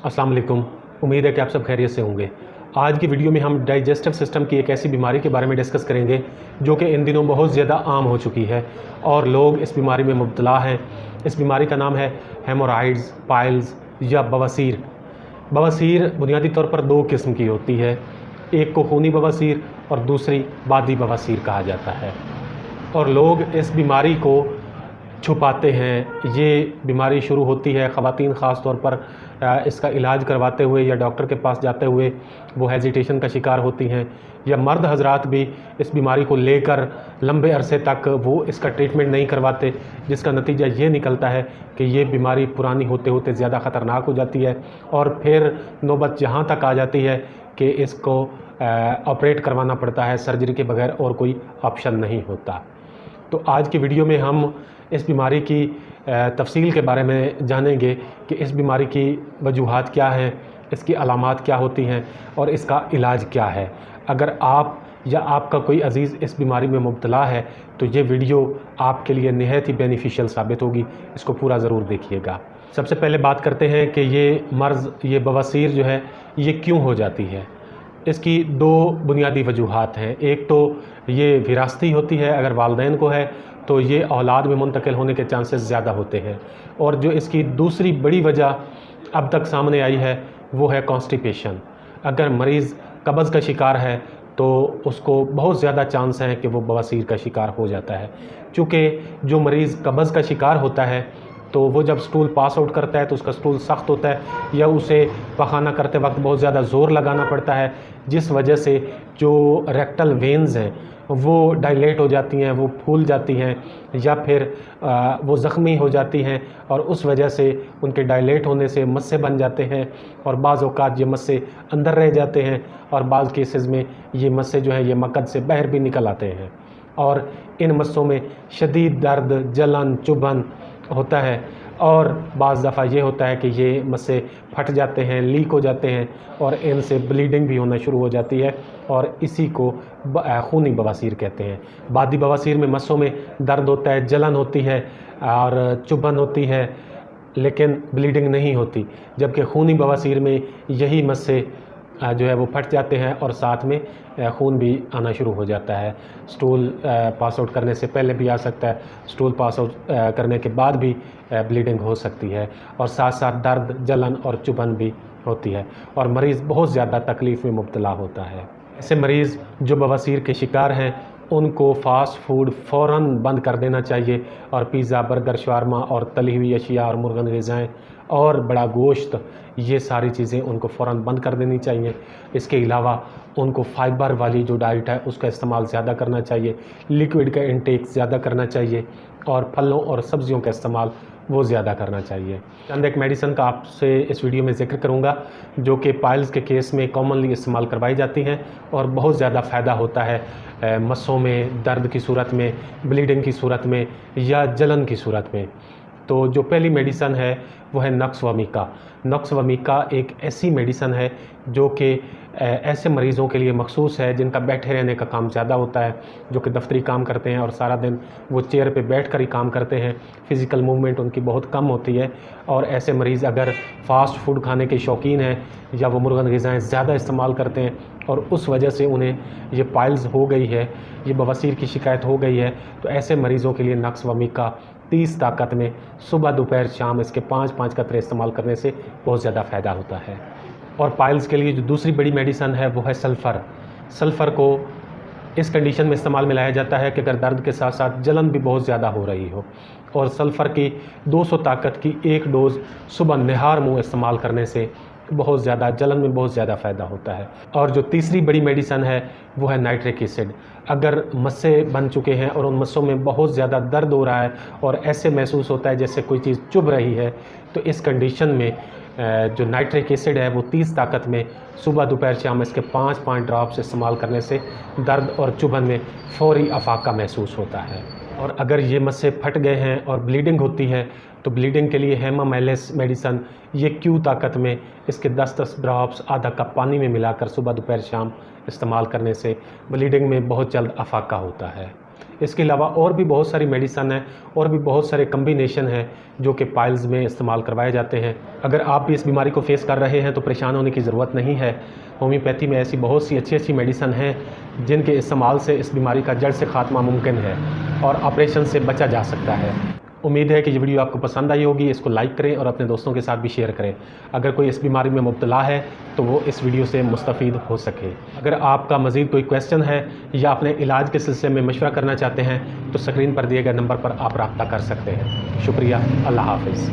अस्सलाम वालेकुम। उम्मीद है कि आप सब खैरियत से होंगे। आज की वीडियो में हम डाइजेस्टिव सिस्टम की एक ऐसी बीमारी के बारे में डिस्कस करेंगे जो कि इन दिनों बहुत ज़्यादा आम हो चुकी है और लोग इस बीमारी में मुब्तला हैं। इस बीमारी का नाम है हेमोराइड्स, पाइल्स या बवासीर। बवासीर बुनियादी तौर पर दो किस्म की होती है, एक को खूनी बवासीर और दूसरी बादी बवासीर कहा जाता है। और लोग इस बीमारी को छुपाते हैं। ये बीमारी शुरू होती है ख़वातीन ख़ास तौर पर इसका इलाज करवाते हुए या डॉक्टर के पास जाते हुए वो हेजिटेशन का शिकार होती हैं, या मर्द हजरात भी इस बीमारी को लेकर लंबे अरसे तक वो इसका ट्रीटमेंट नहीं करवाते, जिसका नतीजा ये निकलता है कि ये बीमारी पुरानी होते होते ज़्यादा ख़तरनाक हो जाती है और फिर नौबत जहाँ तक आ जाती है कि इसको ऑपरेट करवाना पड़ता है, सर्जरी के बगैर और कोई ऑप्शन नहीं होता। तो आज की वीडियो में हम इस बीमारी की तफसील के बारे में जानेंगे कि इस बीमारी की वजूहात क्या हैं, इसकी अलामात क्या होती हैं और इसका इलाज क्या है। अगर आप या आपका कोई अज़ीज़ इस बीमारी में मुब्तला है तो ये वीडियो आपके लिए निहायत ही बेनिफिशियल साबित होगी, इसको पूरा ज़रूर देखिएगा। सबसे पहले बात करते हैं कि ये मर्ज़, ये बवासीर जो है ये क्यों हो जाती है। इसकी दो बुनियादी वजूहात हैं। एक तो ये विरासती होती है, अगर वालिदैन को है तो ये औलाद में मुंतकिल होने के चांसेस ज़्यादा होते हैं। और जो इसकी दूसरी बड़ी वजह अब तक सामने आई है वो है कॉन्स्टिपेशन। अगर मरीज़ कब्ज़ का शिकार है तो उसको बहुत ज़्यादा चांस हैं कि वो बवासीर का शिकार हो जाता है। चूँकि जो मरीज़ कब्ज़ का शिकार होता है तो वो जब स्टूल पास आउट करता है तो उसका स्टूल सख्त होता है या उसे पखाना करते वक्त बहुत ज़्यादा ज़ोर लगाना पड़ता है, जिस वजह से जो रेक्टल वेन्स हैं वो डायलेट हो जाती हैं, वो फूल जाती हैं या फिर वो ज़ख्मी हो जाती हैं और उस वजह से उनके डायलेट होने से मस्से बन जाते हैं और बाज़ औक़ात ये मस्से अंदर रह जाते हैं और बाज़ केसेस में ये मस्से जो हैं ये मकद से बाहर भी निकल आते हैं और इन मस्सों में शदीद दर्द, जलन, चुभन होता है और बाज़ दफ़ा ये होता है कि ये मस्से फट जाते हैं, लीक हो जाते हैं और इनसे ब्लीडिंग भी होना शुरू हो जाती है और इसी को खूनी बवासीर कहते हैं। बादी बवासीर में मस्सों में दर्द होता है, जलन होती है और चुभन होती है लेकिन ब्लीडिंग नहीं होती, जबकि खूनी बवासीर में यही मस्से जो है वो फट जाते हैं और साथ में खून भी आना शुरू हो जाता है। स्टूल पास आउट करने से पहले भी आ सकता है, स्टूल पास आउट करने के बाद भी ब्लीडिंग हो सकती है और साथ साथ दर्द, जलन और चुभन भी होती है और मरीज़ बहुत ज़्यादा तकलीफ़ में मुब्तला होता है। ऐसे मरीज़ जो बवासीर के शिकार हैं उनको फ़ास्ट फूड फ़ौरन बंद कर देना चाहिए और पिज़्ज़ा, बर्गर, शवारमा और तली हुई अशिया और मुर्गन ग़िज़ाएँ और बड़ा गोश्त, ये सारी चीज़ें उनको फ़ौरन बंद कर देनी चाहिए। इसके अलावा उनको फ़ाइबर वाली जो डाइट है उसका इस्तेमाल ज़्यादा करना चाहिए, लिक्विड का इंटेक ज़्यादा करना चाहिए और फलों और सब्ज़ियों का इस्तेमाल वो ज़्यादा करना चाहिए। चंद एक मेडिसिन का आपसे इस वीडियो में ज़िक्र करूँगा जो कि पाइल्स के केस में कॉमनली इस्तेमाल करवाई जाती हैं और बहुत ज़्यादा फ़ायदा होता है मस्सों में दर्द की सूरत में, ब्लीडिंग की सूरत में या जलन की सूरत में। तो जो पहली मेडिसन है वो है नक्स वमीका। नक्स वमीका एक ऐसी मेडिसन है जो कि ऐसे मरीज़ों के लिए मखसूस है जिनका बैठे रहने का काम ज़्यादा होता है, जो कि दफ्तरी काम करते हैं और सारा दिन वो चेयर पे बैठकर ही काम करते हैं, फ़िज़िकल मूवमेंट उनकी बहुत कम होती है। और ऐसे मरीज़ अगर फ़ास्ट फूड खाने के शौकीन हैं या वो मुर्गन ग़िज़ाएँ ज़्यादा इस्तेमाल करते हैं और उस वजह से उन्हें ये पाइल्स हो गई है, ये बवासीर की शिकायत हो गई है, तो ऐसे मरीज़ों के लिए नक्स वमीका 30 ताकत में सुबह, दोपहर, शाम इसके 5-5 कतरे इस्तेमाल करने से बहुत ज़्यादा फ़ायदा होता है। और पाइल्स के लिए जो दूसरी बड़ी मेडिसन है वो है सल्फ़र। सल्फ़र को इस कंडीशन में इस्तेमाल में लाया जाता है कि अगर दर्द के साथ साथ जलन भी बहुत ज़्यादा हो रही हो और सल्फ़र की 200 ताकत की एक डोज़ सुबह निहार मुँह इस्तेमाल करने से बहुत ज़्यादा जलन में बहुत ज़्यादा फ़ायदा होता है। और जो तीसरी बड़ी मेडिसन है वो है नाइट्रिक एसिड। अगर मस्से बन चुके हैं और उन मस्सों में बहुत ज़्यादा दर्द हो रहा है और ऐसे महसूस होता है जैसे कोई चीज़ चुभ रही है, तो इस कंडीशन में जो नाइट्रिक एसिड है वो 30 ताकत में सुबह, दोपहर, शाम इसके 5-5 ड्रॉप्स इस्तेमाल करने से दर्द और चुभन में फ़ौरी अफाका महसूस होता है। और अगर ये मस्से फट गए हैं और ब्लीडिंग होती है तो ब्लीडिंग के लिए हेमामाइलेस मेडिसन, ये क्यू ताकत में इसके 10-10 ड्रॉप्स आधा कप पानी में मिलाकर सुबह, दोपहर, शाम इस्तेमाल करने से ब्लीडिंग में बहुत जल्द अफाका होता है। इसके अलावा और भी बहुत सारी मेडिसन है और भी बहुत सारे कम्बिनेशन हैं जो कि पाइल्स में इस्तेमाल करवाए जाते हैं। अगर आप भी इस बीमारी को फेस कर रहे हैं तो परेशान होने की ज़रूरत नहीं है। होम्योपैथी में ऐसी बहुत सी अच्छी मेडिसन हैं जिनके इस्तेमाल से इस बीमारी का जड़ से ख़ात्मा मुमकिन है और ऑपरेशन से बचा जा सकता है। उम्मीद है कि ये वीडियो आपको पसंद आई होगी। इसको लाइक करें और अपने दोस्तों के साथ भी शेयर करें। अगर कोई इस बीमारी में मुब्तला है तो वो इस वीडियो से मुस्तफ़ीद हो सके। अगर आपका मज़ीद कोई क्वेश्चन है या अपने इलाज के सिलसिले में मशवरा करना चाहते हैं तो स्क्रीन पर दिए गए नंबर पर आप रब्ता कर सकते हैं। शुक्रिया। अल्लाह हाफ़िज़।